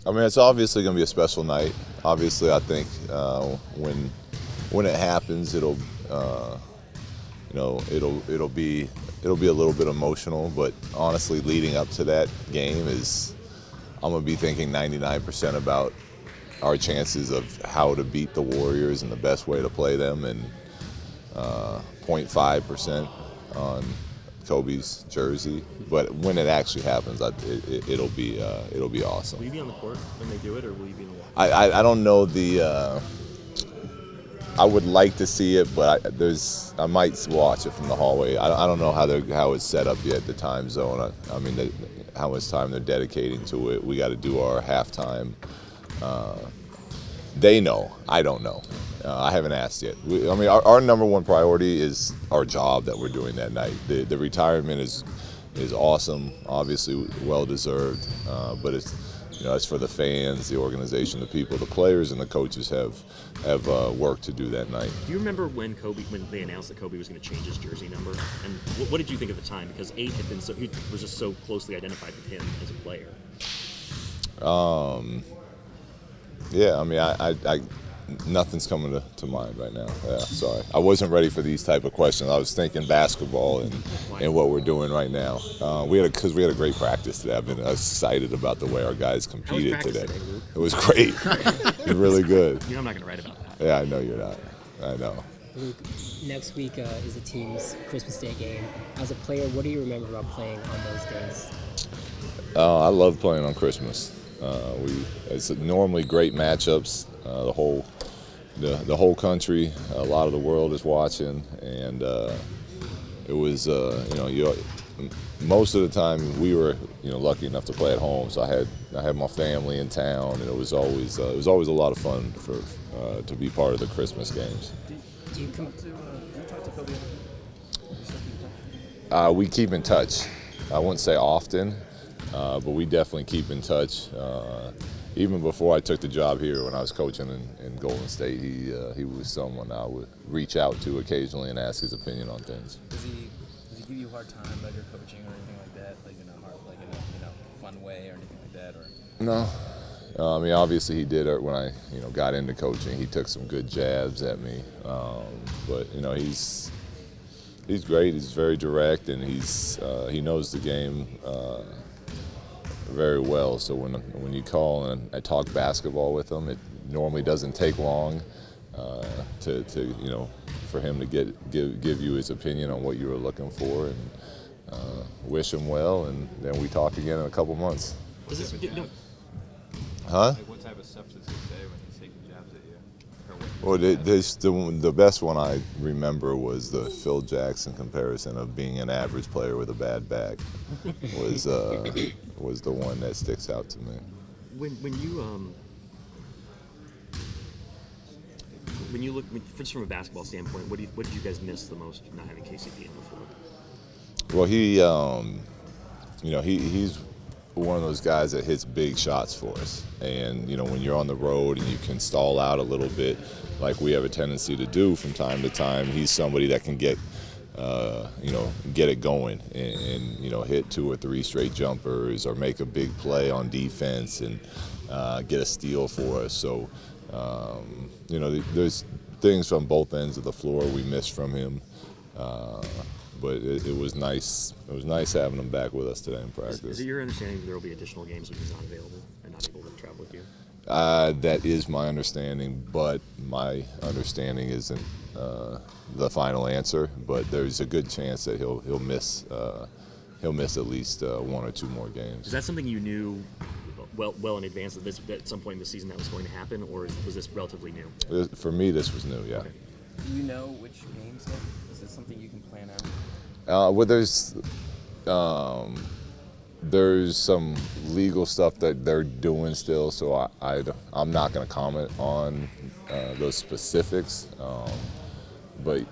I mean, it's obviously going to be a special night. Obviously, I think when it happens, it'll it'll be a little bit emotional. But honestly, leading up to that game I'm going to be thinking 99% about our chances of how to beat the Warriors and the best way to play them, and 0.5% on Kobe's jersey. But when it actually happens, it'll be awesome. Will you be on the court when they do it, or will you be in the wall? I don't know I would like to see it, but I might watch it from the hallway. I don't know how it's set up yet, the time zone. I mean, how much time they're dedicating to it. We got to do our halftime. They know. I don't know. I haven't asked yet. I mean, our number one priority is our job that we're doing that night. The retirement is awesome, obviously well deserved, but it's for the fans, the organization, the people, the players, and the coaches have work to do that night. Do you remember when they announced that Kobe was going to change his jersey number, and what did you think at the time? Because 8 had been he was just so closely identified with him as a player. Yeah, I mean, nothing's coming to mind right now. Yeah, sorry. I wasn't ready for these type of questions. I was thinking basketball and what we're doing right now. Because we had a great practice today. I've been excited about the way our guys competed today. It was great. It was really good. You know I'm not going to write about that. Yeah, I know you're not. I know. Luke, next week is the team's Christmas Day game. As a player, what do you remember about playing on those days? I love playing on Christmas. It's normally great matchups. The whole country, a lot of the world is watching, and it was most of the time we were lucky enough to play at home. So I had my family in town, and it was always a lot of fun to be part of the Christmas games. Do you talk to Kobe? We keep in touch. I wouldn't say often, but we definitely keep in touch. Even before I took the job here, when I was coaching in Golden State, he was someone I would reach out to occasionally and ask his opinion on things. Does he give you a hard time about your coaching or anything like that, like in a fun way or anything like that, or? No, I mean, obviously he did it when I got into coaching. He took some good jabs at me, but he's great. He's very direct, and he knows the game very well. So when you call and I talk basketball with him, it normally doesn't take long for him to give you his opinion on what you were looking for, and wish him well, and then we talk again in a couple months. Huh? Like, what type of stuff does he say when he's taking jabs at you? Well, the best one I remember was the Phil Jackson comparison of being an average player with a bad back. was the one that sticks out to me. When you look just from a basketball standpoint, what did you guys miss the most not having KCP in before? Well, he's one of those guys that hits big shots for us, and when you're on the road and you can stall out a little bit, like we have a tendency to do from time to time, he's somebody that can get it going and hit 2 or 3 straight jumpers or make a big play on defense and get a steal for us. So there's things from both ends of the floor we missed from him. But it was nice. It was nice having him back with us today in practice. Is it your understanding that there will be additional games when he's not available and not able to travel with you? That is my understanding, but my understanding isn't the final answer. But there's a good chance that he'll miss at least 1 or 2 more games. Is that something you knew well in advance of this, that at some point in the season that was going to happen, or was this relatively new? For me, this was new. Yeah. Okay. Do you know which games yet? Is this something you can plan out? Well, there's some legal stuff that they're doing still, so I'm not going to comment on those specifics. But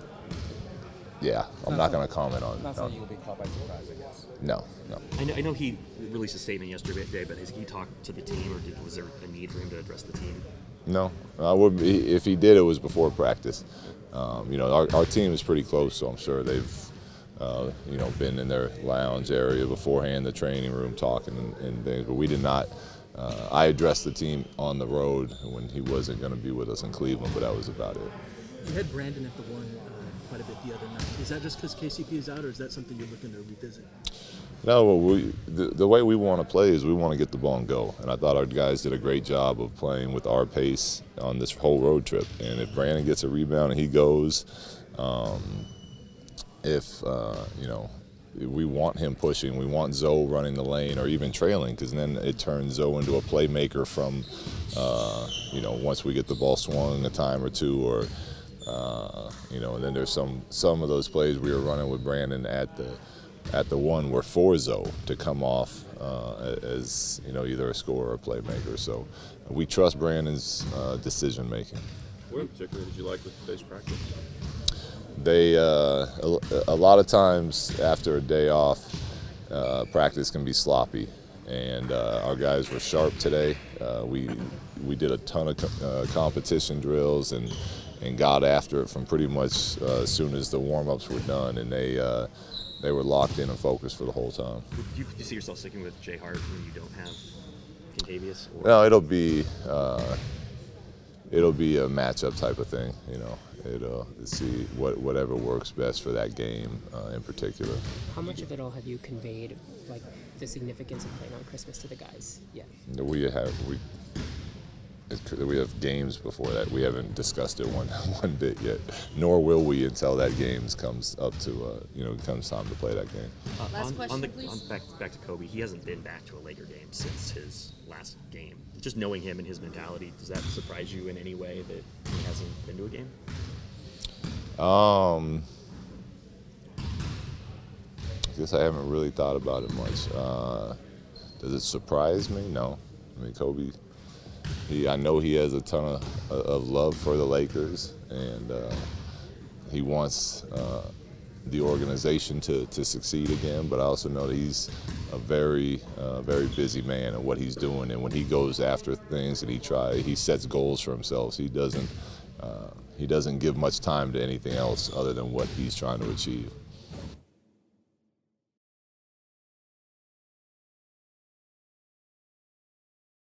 yeah, I'm not going to comment on. Not something you'll be caught by surprise, I guess. No. I know he released a statement yesterday, but has he talked to the team, or was there a need for him to address the team? No, I wouldn't. If he did, it was before practice. Our team is pretty close, so I'm sure they've been in their lounge area beforehand, the training room, talking and things. But we did not I addressed the team on the road when he wasn't going to be with us in Cleveland, but that was about it. You had Brandon at the one quite a bit the other night. Is that just because KCP is out, or is that something you're looking to revisit? No, the way we want to play is we want to get the ball and go. And I thought our guys did a great job of playing with our pace on this whole road trip. And if Brandon gets a rebound and he goes, we want him pushing. We want Zoe running the lane or even trailing, because then it turns Zoe into a playmaker from, once we get the ball swung a time or two, or, and then there's some of those plays we were running with Brandon at the one were for Zoe to come off as either a scorer or a playmaker. So we trust Brandon's decision making. What in particular did you like with today's practice? They a lot of times after a day off, practice can be sloppy, and our guys were sharp today. We did a ton of competition drills and got after it from pretty much as soon as the warm-ups were done, and they were locked in and focused for the whole time. Do you see yourself sticking with Jay Hart when you don't have Contavious? No, it'll be a matchup type of thing. It'll see whatever works best for that game in particular. How much of it all have you conveyed, like the significance of playing on Christmas to the guys? Yeah. We have games before that. We haven't discussed it one bit yet, nor will we until that game comes up to comes time to play that game. Last question, please. Back to Kobe. He hasn't been back to a Laker game since his last game. Just knowing him and his mentality, does that surprise you in any way that he hasn't been to a game? I guess I haven't really thought about it much. Does it surprise me? No. I mean, Kobe, I know he has a ton of love for the Lakers, and he wants the organization to succeed again, but I also know that he's a very busy man in what he's doing, and when he goes after things and he sets goals for himself. He doesn't give much time to anything else other than what he's trying to achieve.